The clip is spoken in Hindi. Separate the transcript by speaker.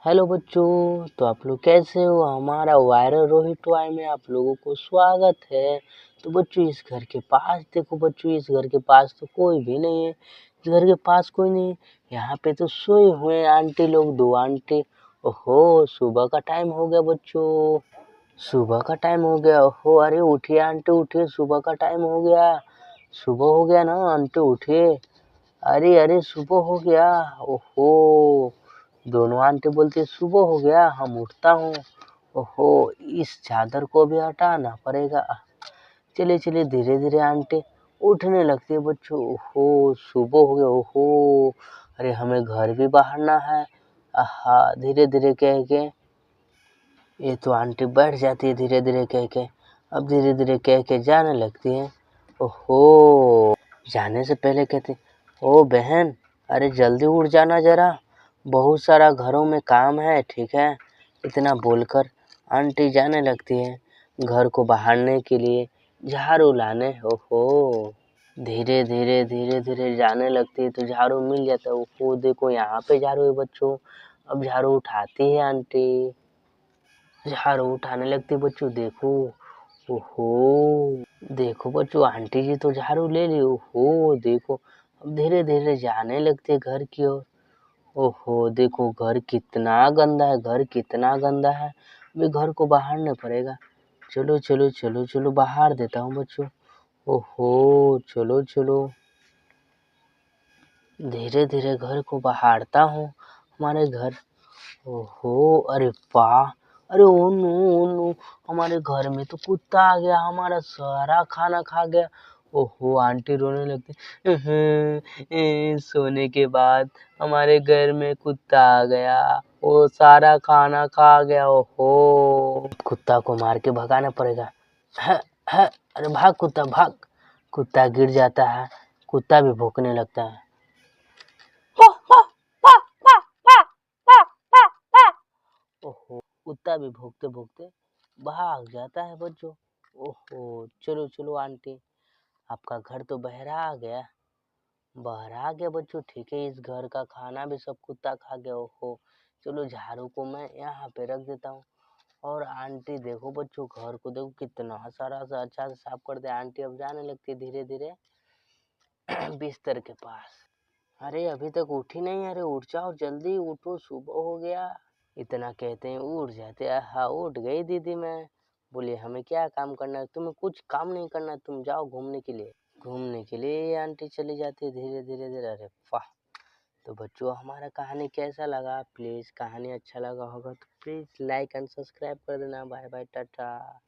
Speaker 1: हेलो बच्चों, तो आप लोग कैसे हो? हमारा वायरल रोहित टॉय में आप लोगों को स्वागत है। तो बच्चों, इस घर के पास देखो बच्चों, इस घर के पास तो कोई भी नहीं है। इस घर के पास कोई नहीं है। यहाँ पे तो सोए हुए हैं आंटी लोग, दो आंटी। ओहो, सुबह का टाइम हो गया बच्चों, सुबह का टाइम हो गया। ओहो, अरे उठिए आंटी उठिए, सुबह का टाइम हो गया। सुबह हो गया ना आंटी, उठिए। अरे अरे, सुबह हो गया। ओहो, दोनों आंटी बोलती है सुबह हो गया, हम उठता हूँ। ओहो, इस चादर को भी हटाना पड़ेगा। चलिए चलिए, धीरे धीरे आंटी उठने लगती है बच्चों। ओहो, सुबह हो गया। ओहो, अरे हमें घर भी बाहरना है। आहा, धीरे धीरे कह के ये तो आंटी बैठ जाती है, धीरे धीरे कह के। अब धीरे धीरे कह के जाने लगती है। ओहो, जाने से पहले कहती, ओ बहन, अरे जल्दी उठ जाना जरा, बहुत सारा घरों में काम है, ठीक है। इतना बोलकर आंटी जाने लगती है घर को बहारने के लिए, झाड़ू लाने। ओहो, धीरे धीरे धीरे धीरे जाने लगती है तो झाड़ू मिल जाता है। ओहो, देखो यहाँ पे झाड़ू है बच्चों। अब झाड़ू उठाती है आंटी, झाड़ू उठाने लगती है बच्चों। देखो, ओहो, देखो बच्चों, आंटी जी तो झाड़ू ले ली। ओहो, देखो अब धीरे धीरे जाने लगती है घर की ओर। ओहो, देखो घर कितना गंदा है, घर कितना गंदा है। अभी घर को बहारना पड़ेगा। चलो चलो चलो चलो, बहार देता हूँ बच्चों। ओहो, चलो चलो, धीरे धीरे घर को बहारता हूँ, हमारे घर। ओहो, अरे वाह, अरे ओ नो, हमारे घर में तो कुत्ता आ गया, हमारा सारा खाना खा गया। ओहो, आंटी रोने लगती, सोने के बाद हमारे घर में कुत्ता आ गया, वो सारा खाना खा गया। ओहो, कुत्ता को मार के भगाना पड़ेगा। है, है, अरे भाग कुत्ता भाग। कुत्ता गिर जाता है, कुत्ता भी भौंकने लगता है। ओहो, कुत्ता भी भौंकते भौंकते भाग जाता है बच्चों। ओहो, चलो चलो आंटी, आपका घर तो बहरा आ गया, बहरा आ गया बच्चों, ठीक है। इस घर का खाना भी सब कुत्ता खा गया। ओहो, चलो झाड़ू को मैं यहाँ पे रख देता हूँ। और आंटी देखो बच्चों, घर को देखो कितना सारा सा अच्छा से साफ कर दे। आंटी अब जाने लगती है धीरे धीरे बिस्तर के पास। अरे अभी तक उठी नहीं, अरे उठ जाओ जल्दी, उठो, सुबह हो गया। इतना कहते हैं उठ जाते हैं। हाँ, उठ गई दीदी मैं। बोले हमें क्या काम करना है, तुम्हें कुछ काम नहीं करना, तुम जाओ घूमने के लिए। घूमने के लिए ये आंटी चली जाती है धीरे धीरे धीरे। अरे वाह, तो बच्चों हमारा कहानी कैसा लगा? प्लीज़, कहानी अच्छा लगा होगा तो प्लीज़ लाइक एंड सब्सक्राइब कर देना। Bye bye, Tata.